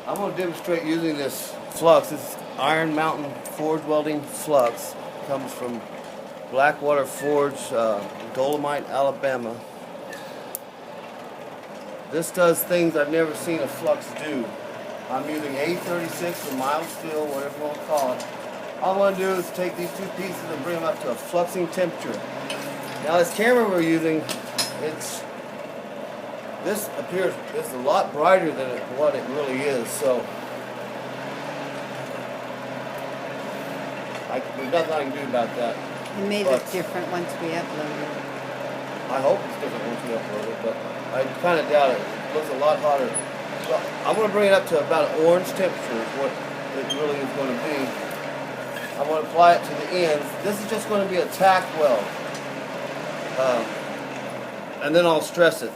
I'm going to demonstrate using this flux. This is Iron Mountain Forge Welding Flux. It comes from Blackwater Forge, Dolomite, Alabama. This does things I've never seen a flux do. I'm using A36 or mild steel, whatever you want to call it. All I want to do is take these two pieces and bring them up to a fluxing temperature. Now this camera we're using, this appears a lot brighter than what it really is, so there's nothing I can do about that. It may look different once we upload it. I hope it's different once we upload it, but I kind of doubt it. It looks a lot hotter. So I'm going to bring it up to about an orange temperature is what it really is going to be. I'm going to apply it to the ends. This is just going to be a tack weld. And then I'll stress it.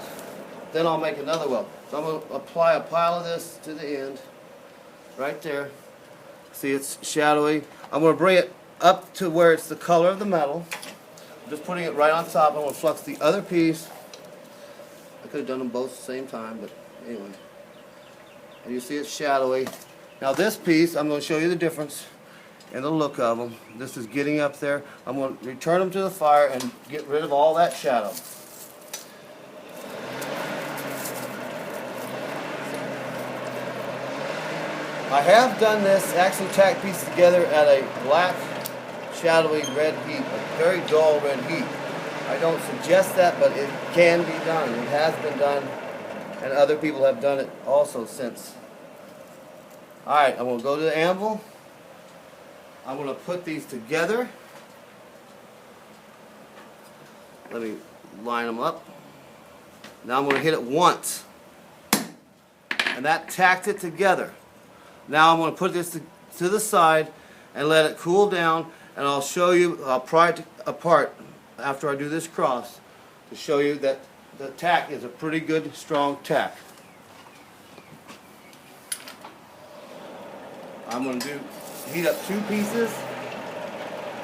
Then I'll make another weld. So I'm going to apply a pile of this to the end, right there. See, it's shadowy. I'm going to bring it up to where it's the color of the metal. I'm just putting it right on top. I'm going to flux the other piece. I could have done them both at the same time, but anyway. And you see it's shadowy. Now this piece, I'm going to show you the difference in the look of them. This is getting up there. I'm going to return them to the fire and get rid of all that shadow. I have done this, actually tacked pieces together at a black, shadowy red heat, a very dull red heat. I don't suggest that, but it can be done. It has been done, and other people have done it also since. Alright, I'm going to go to the anvil. I'm going to put these together. Let me line them up. Now I'm going to hit it once. And that tacked it together. Now I'm going to put this to the side and let it cool down, and I'll show you, I'll pry it apart after I do this cross to show you that the tack is a pretty good strong tack. I'm going to heat up two pieces,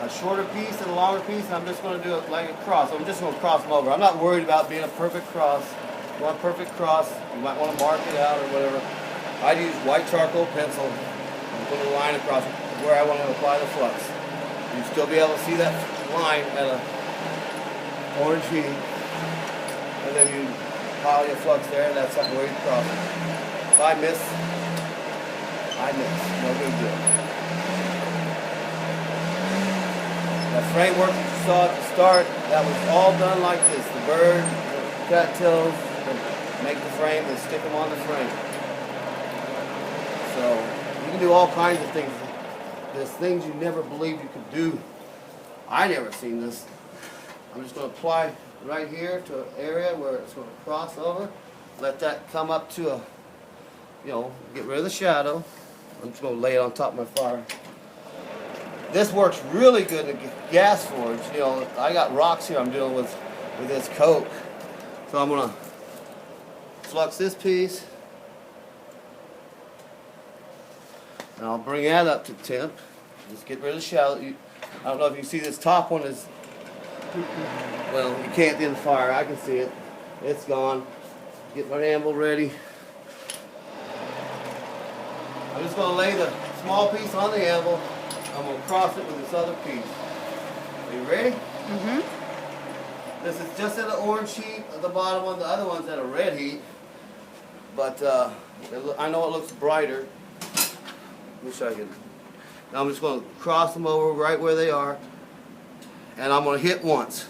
a shorter piece and a longer piece, and I'm just going to do it like a cross. I'm just going to cross them over. I'm not worried about being a perfect cross. If you want a perfect cross, you might want to mark it out or whatever. I'd use white charcoal pencil and put a line across where I want to apply the flux. You'll still be able to see that line at an orange heat, and then you pile your flux there, and that's where you cross it. If I miss, I miss. No big deal. That framework that you saw at the start, that was all done like this. The bird, the cattails, make the frame and stick them on the frame. So you can do all kinds of things. There's things you never believed you could do. I never seen this. I'm just going to apply right here to an area where it's going to cross over. Let that come up to a, get rid of the shadow. I'm just going to lay it on top of my fire. This works really good in a gas forge. I got rocks here I'm dealing with this coke. So I'm going to flux this piece. And I'll bring that up to temp. Just get rid of the shadow. I don't know if you see this top one is, well, you can't in the fire. I can see it. It's gone. Get my anvil ready. I'm just going to lay the small piece on the anvil. I'm going to cross it with this other piece. Are you ready? Mm-hmm. This is just at an orange heat, the bottom one. The other one's at a red heat. But I know it looks brighter. Wish I could. Now I'm just going to cross them over right where they are, and I'm going to hit once.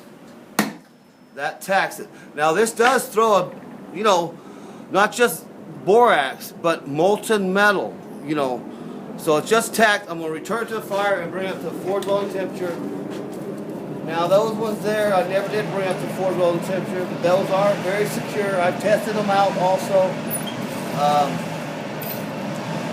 That tacks it. Now this does throw a, not just borax, but molten metal, So it's just tacked. I'm going to return it to the fire and bring it up to forge welding temperature. Now those ones there, I never did bring up to forge welding temperature, but those are very secure. I've tested them out also.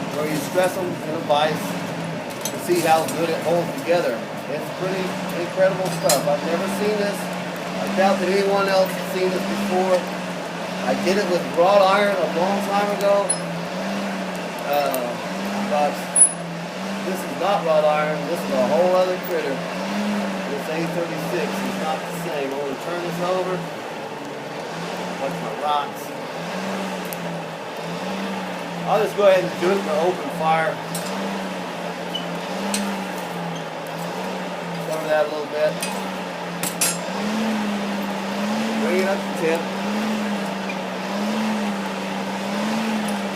Where you stress them in a vise to see how good it holds together. It's pretty incredible stuff. I've never seen this. I doubt that anyone else has seen this before. I did it with wrought iron a long time ago. But this is not wrought iron. This is a whole other critter. This A36 is not the same. I'm going to turn this over. Watch my rocks. I'll just go ahead and do it in the open fire. Cover that a little bit. Bring it up to 10.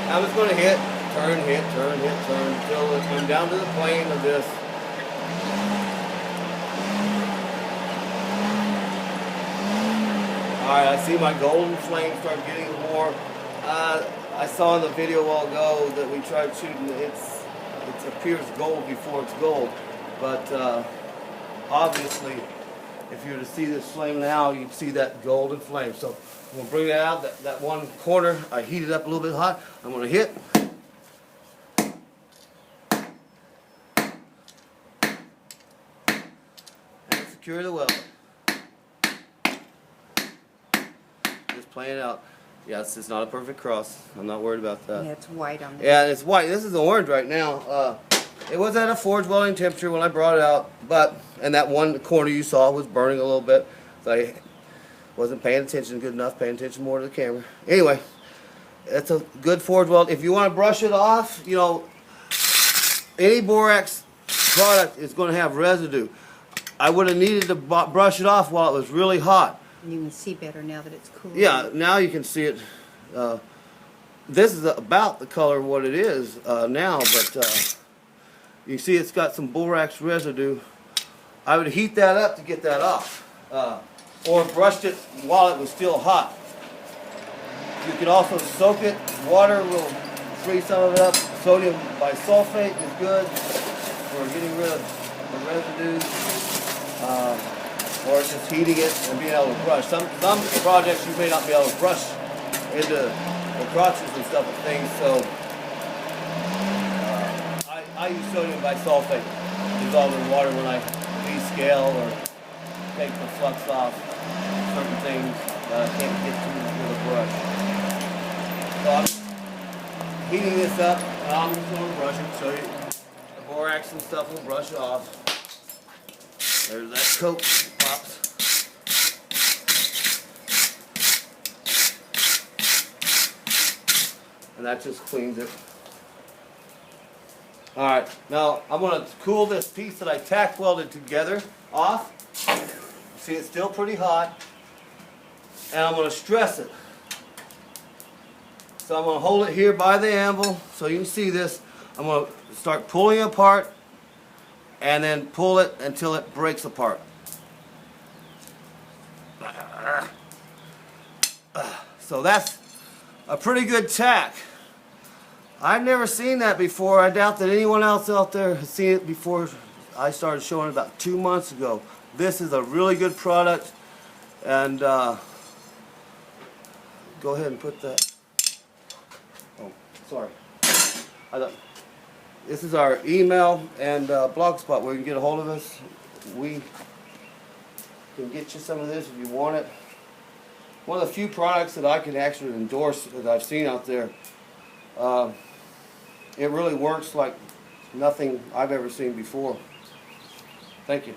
I'm just going to hit, turn, hit, turn, hit, turn until it comes down to the plane of this. Alright, I see my golden flame start getting more. I saw in the video a while ago that we tried shooting, it appears gold before it's gold. But obviously, if you were to see this flame now, you'd see that golden flame. So I'm going to bring that out, that one corner, I heat it up a little bit hot. I'm going to hit. And secure the weld. Just playing it out. Yes, it's not a perfect cross. I'm not worried about that. Yeah, it's white on the Yeah, it's white. This is orange right now. It was at a forge welding temperature when I brought it out, and that one corner you saw was burning a little bit. So I wasn't paying attention good enough, paying attention more to the camera. Anyway, it's a good forge weld. If you want to brush it off, you know, any borax product is going to have residue. I would have needed to brush it off while it was really hot. You can see better now that it's cool. Yeah, now you can see it. This is about the color of what it is now, but you see it's got some borax residue. I would heat that up to get that off, or brushed it while it was still hot. You can also soak it. Water will free some of it up. Sodium bisulfate is good for getting rid of the residues. Or just heating it and being able to brush. Some projects you may not be able to brush into the crotches and stuff and things, so I use sodium bisulfate dissolved in water when I descale or take the flux off certain things that I can't get to with a brush. So I'm heating this up and I'm just going to brush it so the borax and stuff will brush off. There's that coat pops. And that just cleans it. Alright, now I'm going to cool this piece that I tack welded together off. See, it's still pretty hot. And I'm going to stress it. So I'm going to hold it here by the anvil so you can see this. I'm going to start pulling it apart and then pull it until it breaks apart. So that's a pretty good tack. I've never seen that before. I doubt that anyone else out there has seen it before. I started showing it about 2 months ago. This is a really good product, and go ahead and put that. Oh, sorry. This is our email and blog spot where you can get a hold of us. We can get you some of this if you want it. One of the few products that I can actually endorse that I've seen out there. It really works like nothing I've ever seen before. Thank you.